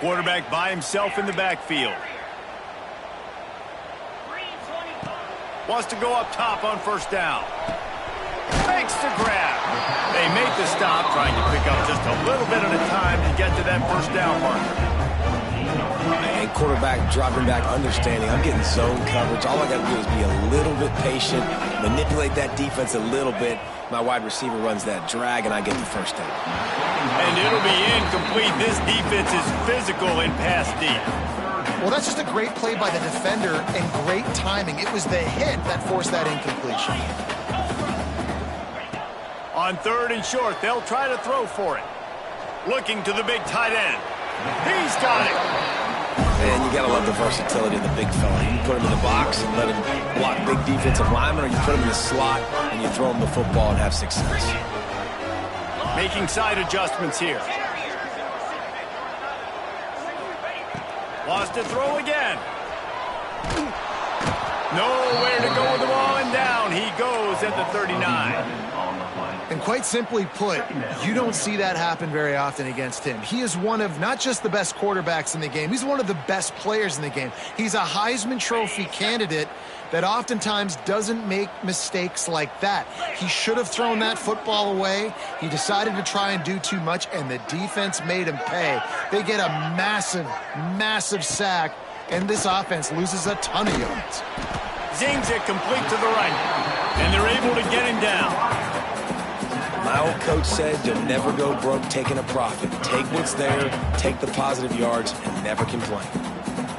Quarterback by himself in the backfield. Wants to go up top on 1st down. Makes the grab. They make the stop, trying to pick up just a little bit at a time to get to that 1st down marker. And quarterback dropping back, understanding I'm getting zone coverage. All I got to do is be a little bit patient, manipulate that defense a little bit. My wide receiver runs that drag, and I get the 1st down. And it'll be incomplete. This defense is physical in pass deep. Well, that's just a great play by the defender and great timing. It was the hit that forced that incompletion. On 3rd and short, they'll try to throw for it. Looking to the big tight end. He's got it. And you got to love the versatility of the big fella. You put him in the box and let him block big defensive linemen, or you put him in the slot and you throw him the football and have success. Making side adjustments here. Wants to throw again. Nowhere to go with the ball, and down he goes goes at the 39. And quite simply put, you don't see that happen very often against him. He is one of not just the best quarterbacks in the game, he's one of the best players in the game. He's a Heisman Trophy candidate that oftentimes doesn't make mistakes like that. He should have thrown that football away. He decided to try and do too much, and the defense made him pay. They get a massive, massive sack, and this offense loses a ton of yards. Zings it complete to the right, and they're able to get him down. My old coach said you'll never go broke taking a profit. Take what's there, take the positive yards, and never complain.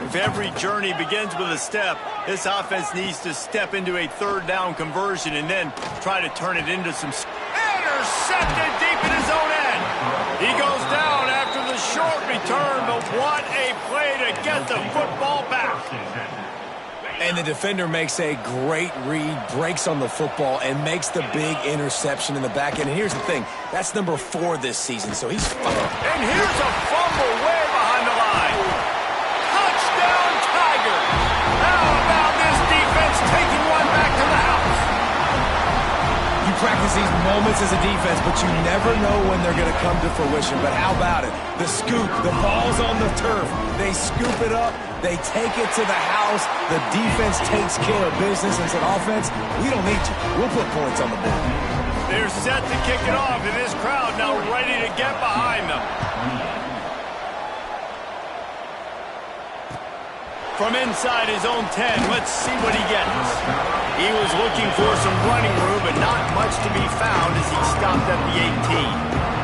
If every journey begins with a step, this offense needs to step into a third down conversion and then try to turn it into some... Intercepted deep in his own end. He goes down after the short return, but what a play to get the football back. And the defender makes a great read, breaks on the football, and makes the big interception in the back end. And here's the thing, that's number 4 this season, so he's fine. And here's a fumble way behind the line. Touchdown, Tiger. How about this defense taking one back to the house? You practice these moments as a defense, but you never know when they're going to come to fruition. But how about it? The scoop, the ball's on the turf. They scoop it up. They take it to the house. The defense takes care of business and said, offense, we don't need you. We'll put points on the board. They're set to kick it off, and this crowd now ready to get behind them. From inside his own 10, let's see what he gets. He was looking for some running room, but not much to be found as he stopped at the 18.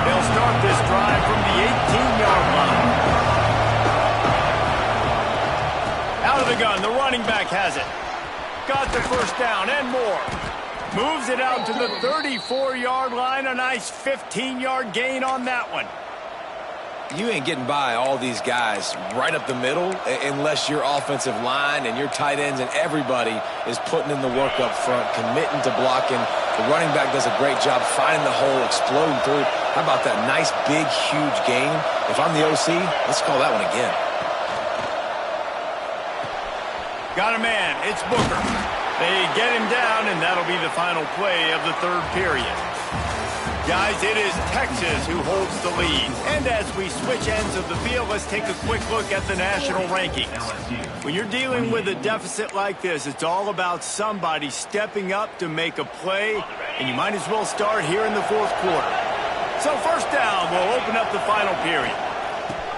They'll start this drive from the 18-yard line. Out of the gun, the running back has it. Got the first down and more. Moves it out to the 34-yard line. A nice 15-yard gain on that one. You ain't getting by all these guys right up the middle unless your offensive line and your tight ends and everybody is putting in the work up front, committing to blocking. The running back does a great job finding the hole, exploding through. How about that nice, big, huge gain? If I'm the OC, let's call that one again. Got a man. It's Booker. They get him down, and that'll be the final play of the third period. Guys, it is Texas who holds the lead. And as we switch ends of the field, let's take a quick look at the national rankings. When you're dealing with a deficit like this, it's all about somebody stepping up to make a play, and you might as well start here in the fourth quarter. So first down will open up the final period.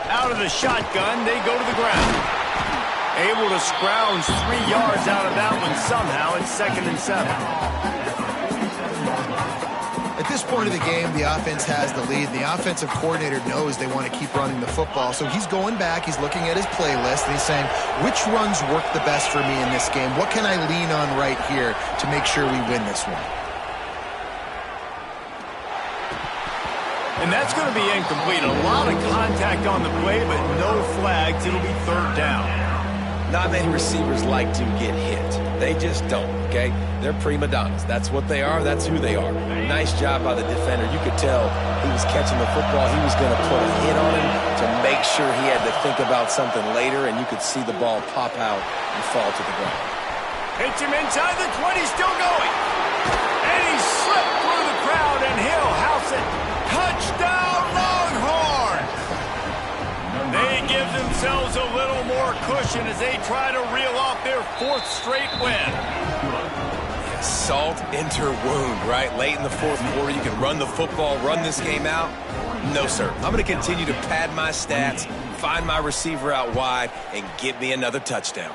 Out of the shotgun, they go to the ground. Able to scrounge 3 yards out of that one somehow. It's 2nd and 7. At this point of the game, the offense has the lead. The offensive coordinator knows they want to keep running the football. So he's going back, he's looking at his playlist, and he's saying, which runs work the best for me in this game? What can I lean on right here to make sure we win this one? And that's going to be incomplete. A lot of contact on the play, but no flags. It'll be third down. Not many receivers like to get hit. They just don't, okay? They're prima donnas. That's what they are. That's who they are. Nice job by the defender. You could tell he was catching the football. He was going to put a hit on him to make sure he had to think about something later, and you could see the ball pop out and fall to the ground. Hits him inside the 20, still going. And he slipped through the crowd, and he'll house it. Touchdown, Longhorns! They give themselves a little more cushion as they try to reel off their 4th straight win. Salt enter wound, right? Late in the fourth quarter, you can run the football, run this game out. No, sir. I'm going to continue to pad my stats, find my receiver out wide, and get me another touchdown.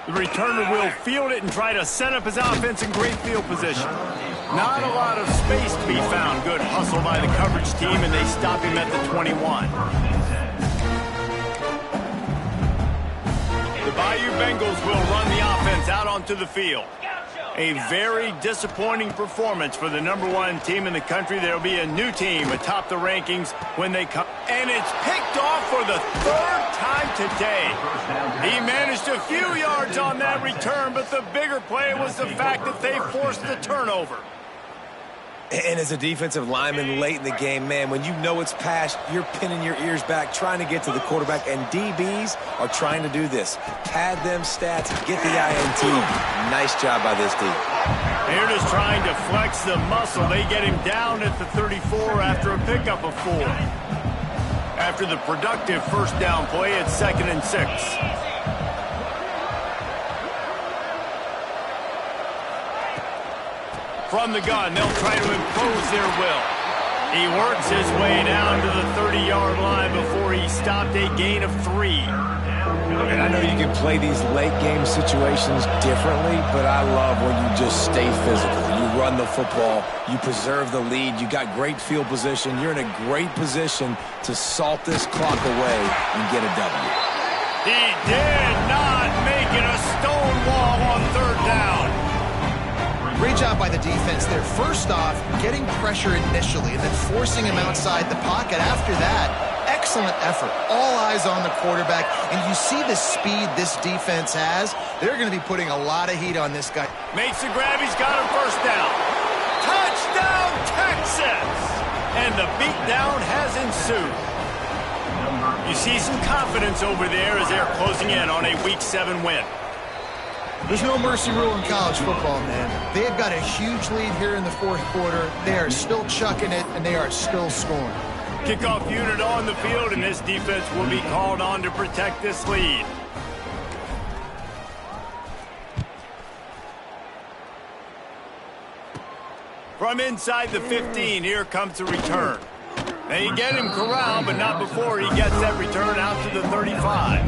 The returner will field it and try to set up his offense in great field position. Not a lot of space to be found. Good hustle by the coverage team, and they stop him at the 21. The Bayou Bengals will run the offense out onto the field. A very disappointing performance for the #1 team in the country. There will be a new team atop the rankings when they come. And it's picked off for the 3rd time today. He managed a few yards on that return, but the bigger play was the fact that they forced the turnover. And as a defensive lineman late in the game, man, when you know it's past, you're pinning your ears back, trying to get to the quarterback, and DBs are trying to do this. Pad them stats, get the INT. Nice job by this D. They're just trying to flex the muscle. They get him down at the 34 after a pickup of 4. After the productive first down play, it's 2nd and 6. From the gun, they'll try to impose their will. He works his way down to the 30-yard line before he stopped a gain of 3. And I know you can play these late-game situations differently, but I love when you just stay physical. You run the football, you preserve the lead, you got great field position, you're in a great position to salt this clock away and get a W. He did not make it a stone wall on 3rd down. Great job by the defense there. First off, getting pressure initially and then forcing him outside the pocket. After that, excellent effort. All eyes on the quarterback. And you see the speed this defense has. They're going to be putting a lot of heat on this guy. Makes the grab. He's got him first down. Touchdown, Texas! And the beatdown has ensued. You see some confidence over there as they're closing in on a Week 7 win. There's no mercy rule in college football, man. They've got a huge lead here in the 4th quarter. They are still chucking it, and they are still scoring. Kickoff unit on the field, and this defense will be called on to protect this lead. From inside the 15, here comes the return. They get him corralled, but not before he gets that return out to the 35.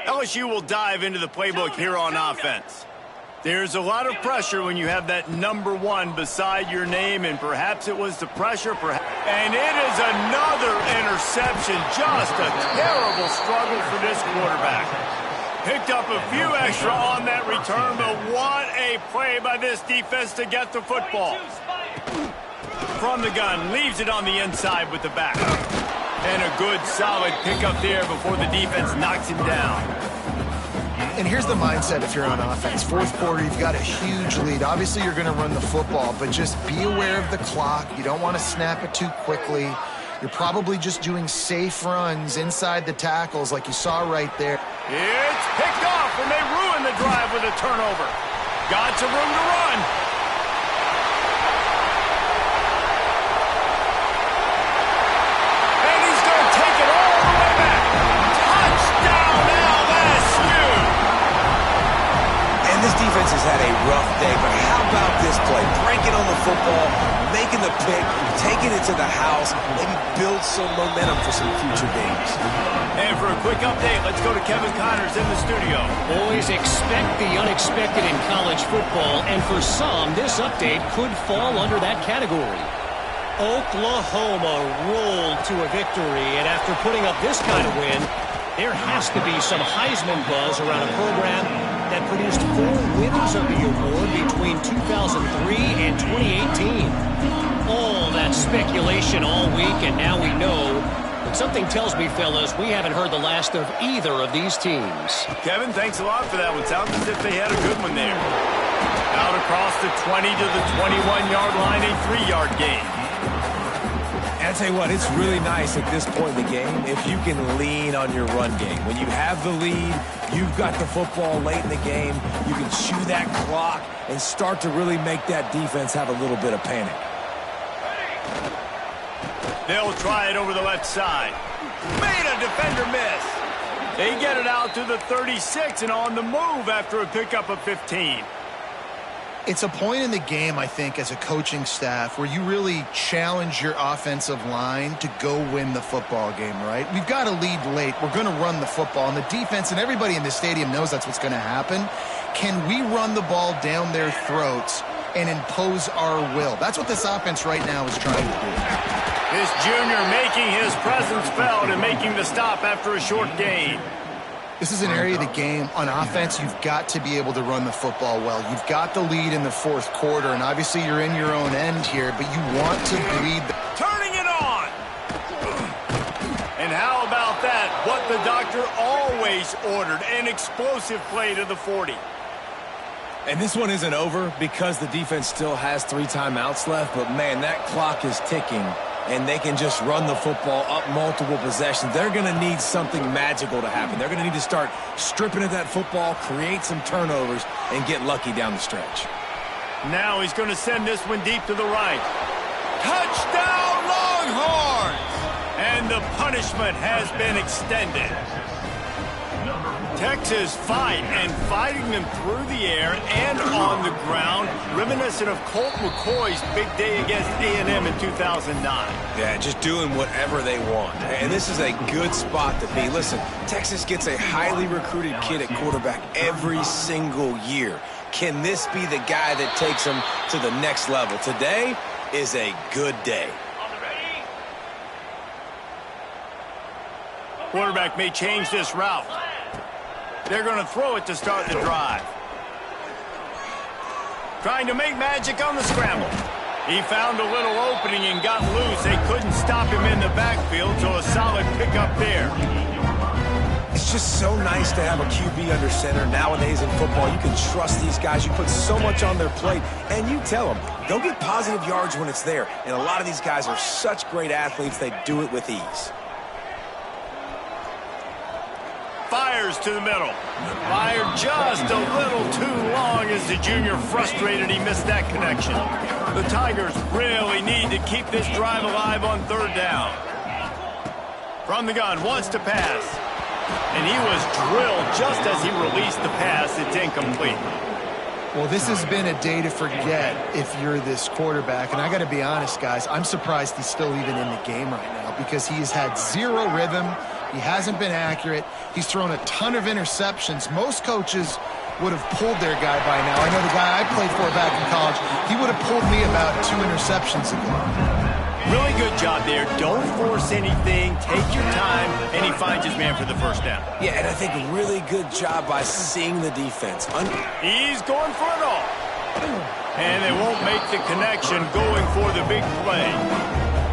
LSU will dive into the playbook here on offense. There's a lot of pressure when you have that number 1 beside your name, and perhaps it was the pressure. And it is another interception. Just a terrible struggle for this quarterback. Picked up a few extra on that return, but what a play by this defense to get the football. From the gun, leaves it on the inside with the back. And a good, solid pickup there before the defense knocks him down. And here's the mindset if you're on offense. 4th quarter, you've got a huge lead. Obviously, you're going to run the football, but just be aware of the clock. You don't want to snap it too quickly. You're probably just doing safe runs inside the tackles like you saw right there. It's picked off, and they ruin the drive with a turnover. Got some room to run. Defense has had a rough day, but how about this play? Breaking on the football, making the pick, taking it to the house, maybe build some momentum for some future games. And for a quick update, let's go to Kevin Connors in the studio. Boys, expect the unexpected in college football, and for some, this update could fall under that category. Oklahoma rolled to a victory, and after putting up this kind of win, there has to be some Heisman buzz around a program that produced 4 winners of the award between 2003 and 2018. All that speculation all week, and now we know. But something tells me, fellas, we haven't heard the last of either of these teams. Kevin, thanks a lot for that one. Sounds as if they had a good one there. Out across the 20 to the 21-yard line, a 3-yard gain. And I tell you what, it's really nice at this point in the game if you can lean on your run game. When you have the lead, you've got the football late in the game, you can chew that clock and start to really make that defense have a little bit of panic. They'll try it over the left side. Made a defender miss. They get it out to the 36 and on the move after a pickup of 15. It's a point in the game, I think, as a coaching staff where you really challenge your offensive line to go win the football game, right? We've got to lead late. We're going to run the football. And the defense and everybody in the stadium knows that's what's going to happen. Can we run the ball down their throats and impose our will? That's what this offense right now is trying to do. This junior making his presence felt and making the stop after a short gain. This is an area of the game. On offense, you've got to be able to run the football well. You've got the lead in the 4th quarter, and obviously you're in your own end here, but you want to bleed. Turning it on! And how about that? always ordered an explosive play to the 40. And this one isn't over because the defense still has 3 timeouts left, but man, that clock is ticking, and they can just run the football up multiple possessions. They're going to need something magical to happen. They're going to need to start stripping at that football, create some turnovers, and get lucky down the stretch. Now he's going to send this one deep to the right. Touchdown, Longhorns! And the punishment has been extended. Texas fighting them through the air and on the ground, reminiscent of Colt McCoy's big day against A&M in 2009. Yeah, just doing whatever they want. And this is a good spot to be. Listen, Texas gets a highly recruited kid at quarterback every single year. Can this be the guy that takes them to the next level? Today is a good day. Quarterback may change this route. They're going to throw it to start the drive. Trying to make magic on the scramble. He found a little opening and got loose. They couldn't stop him in the backfield, so a solid pickup there. It's just so nice to have a QB under center. Nowadays in football, you can trust these guys. You put so much on their plate, and you tell them they'll get positive yards when it's there. And a lot of these guys are such great athletes, they do it with ease. Fires to the middle. Fired just a little too long as the junior frustrated he missed that connection. The Tigers really need to keep this drive alive on 3rd down. From the gun, wants to pass. And he was drilled just as he released the pass. It's incomplete. Well, this has been a day to forget if you're this quarterback. And I got to be honest, guys, I'm surprised he's still even in the game right now because he has had zero rhythm. He hasn't been accurate. He's thrown a ton of interceptions. Most coaches would have pulled their guy by now. I know the guy I played for back in college, he would have pulled me about 2 interceptions ago. Really good job there. Don't force anything. Take your time, and he finds his man for the 1st down. Yeah, and I think a really good job by seeing the defense. He's going for it all. And they won't make the connection going for the big play.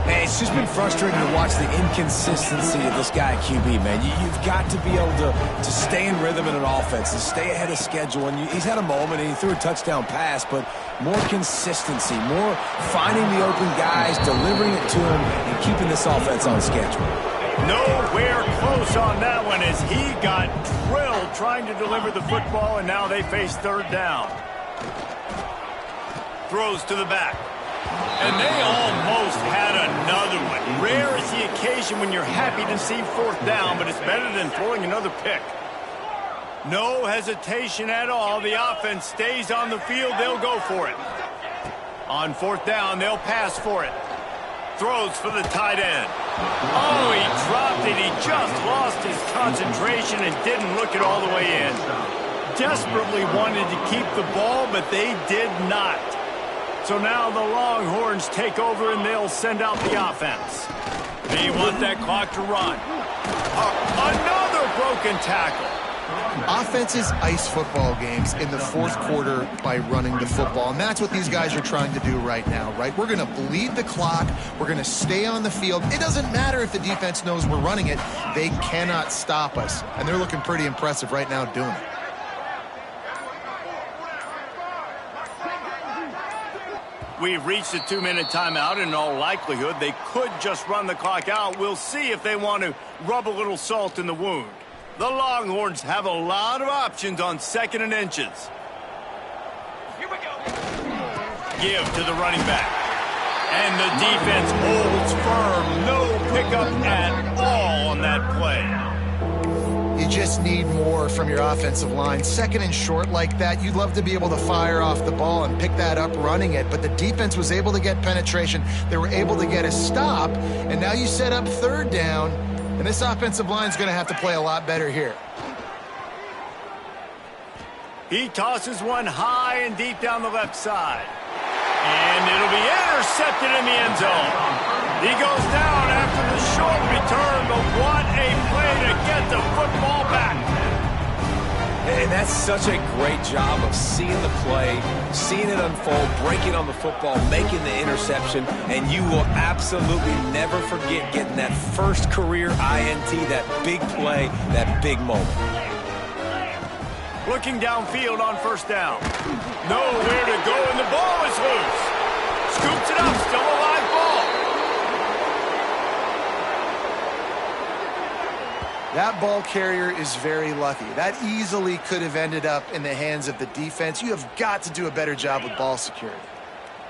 Man, it's just been frustrating to watch the inconsistency of this guy at QB, man. You've got to be able to stay in rhythm in an offense, to stay ahead of schedule. And he's had a moment, and he threw a touchdown pass, but more consistency, more finding the open guys, delivering it to him, and keeping this offense on schedule. Nowhere close on that one as he got drilled trying to deliver the football, and now they face 3rd down. Throws to the back. And they almost had another one. Rare is the occasion when you're happy to see 4th down, but it's better than throwing another pick. No hesitation at all. The offense stays on the field. They'll go for it. On 4th down, they'll pass for it. Throws for the tight end. Oh, he dropped it. He just lost his concentration and didn't look it all the way in. Desperately wanted to keep the ball, but they did not. So now the Longhorns take over and they'll send out the offense. They want that clock to run. Another broken tackle. Offenses ice football games in the 4th quarter by running the football, and that's what these guys are trying to do right now, right? We're going to bleed the clock. We're going to stay on the field. It doesn't matter if the defense knows we're running it. They cannot stop us, and they're looking pretty impressive right now doing it. We've reached a 2-minute timeout. In all likelihood, they could just run the clock out. We'll see if they want to rub a little salt in the wound. The Longhorns have a lot of options on 2nd and inches. Here we go. Give to the running back. And the defense holds firm. No pickup at all on that play. You just need more from your offensive line. 2nd and short like that, you'd love to be able to fire off the ball and pick that up running it, but the defense was able to get penetration. They were able to get a stop, and now you set up 3rd down, and this offensive line is going to have to play a lot better here. He tosses one high and deep down the left side. And it'll be intercepted in the end zone. He goes down after the short return, but what a play to get the football back. And that's such a great job of seeing the play, seeing it unfold, breaking on the football, making the interception, and you will absolutely never forget getting that first career INT, that big play, that big moment. Looking downfield on first down. Nowhere to go, and the ball is loose. Scoops it up, still a live ball. That ball carrier is very lucky. That easily could have ended up in the hands of the defense. You have got to do a better job with ball security.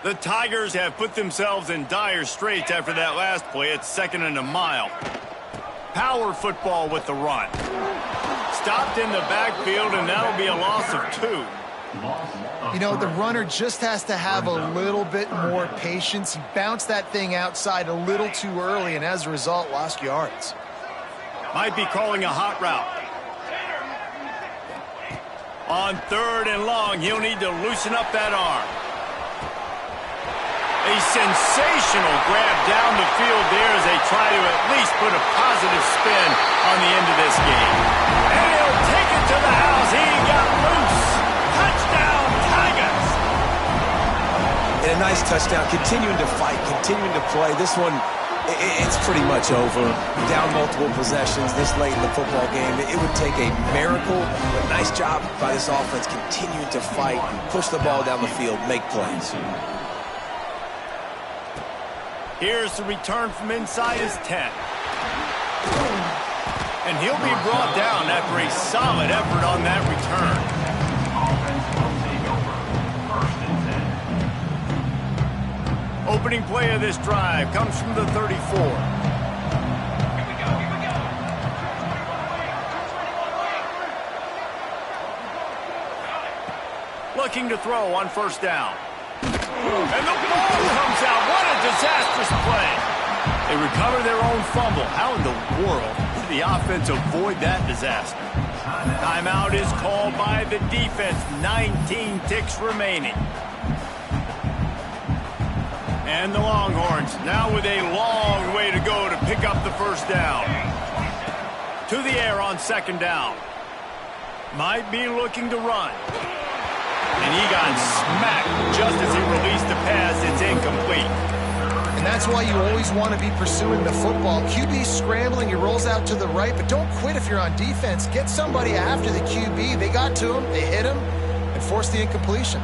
The Tigers have put themselves in dire straits after that last play. It's 2nd and a mile. Power football with the run. Stopped in the backfield, and that'll be a loss of 2. You know, the runner just has to have a little bit more patience. He bounced that thing outside a little too early, and as a result, lost yards. Might be calling a hot route. On 3rd and long, he'll need to loosen up that arm. A sensational grab down the field there as they try to at least put a positive spin on the end of this game. And he'll take it to the house. He got loose. Touchdown, Tigers. And a nice touchdown, continuing to fight, continuing to play. This one, it's pretty much over. Down multiple possessions this late in the football game. It would take a miracle, but nice job by this offense continuing to fight, push the ball down the field, make plays. Here's the return from inside his 10. And he'll be brought down after a solid effort on that return. Opening play of this drive comes from the 34. Looking to throw on first down. And the ball comes out. What a disastrous play. They recover their own fumble. How in the world did the offense avoid that disaster? Timeout is called by the defense. 19 ticks remaining. And the Longhorns now with a long way to go to pick up the first down. To the air on 2nd down. Might be looking to run. And he got smacked just as he released the pass. It's incomplete. And that's why you always want to be pursuing the football. QB's scrambling, he rolls out to the right, but don't quit if you're on defense. Get somebody after the QB. They got to him, they hit him, and forced the incompletion.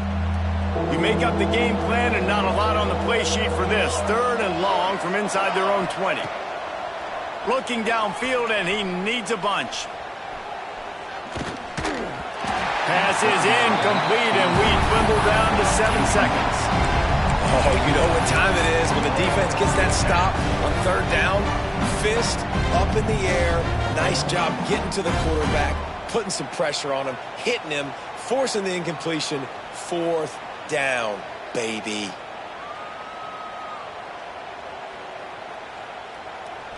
You make up the game plan and not a lot on the play sheet for this. 3rd and long from inside their own 20. Looking downfield, and he needs a bunch. Pass is incomplete, and we dwindle down to 7 seconds. Oh, you know what time it is when the defense gets that stop on 3rd down. Fist up in the air. Nice job getting to the quarterback, putting some pressure on him, hitting him, forcing the incompletion. 4th down, baby.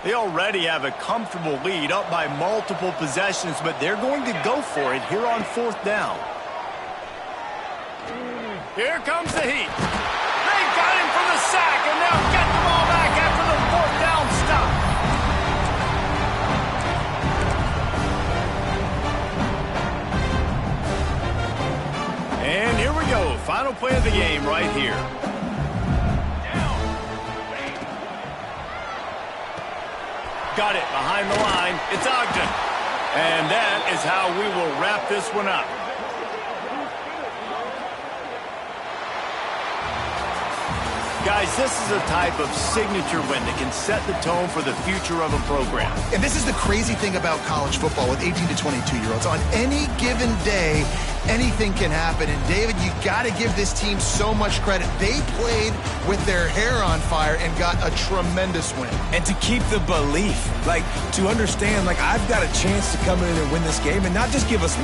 They already have a comfortable lead, up by multiple possessions, but they're going to go for it here on 4th down. Here comes the heat. They got him for the sack, and they'll get the ball back after the 4th down stop. And here we go. Final play of the game right here. Got it behind the line. It's Ogden. And that is how we will wrap this one up. Guys, this is a type of signature win that can set the tone for the future of a program. And this is the crazy thing about college football with 18 to 22-year-olds. On any given day, anything can happen. And, David, you got to give this team so much credit. They played with their hair on fire and got a tremendous win. And to keep the belief, like, to understand, like, I've got a chance to come in and win this game and not just give us lip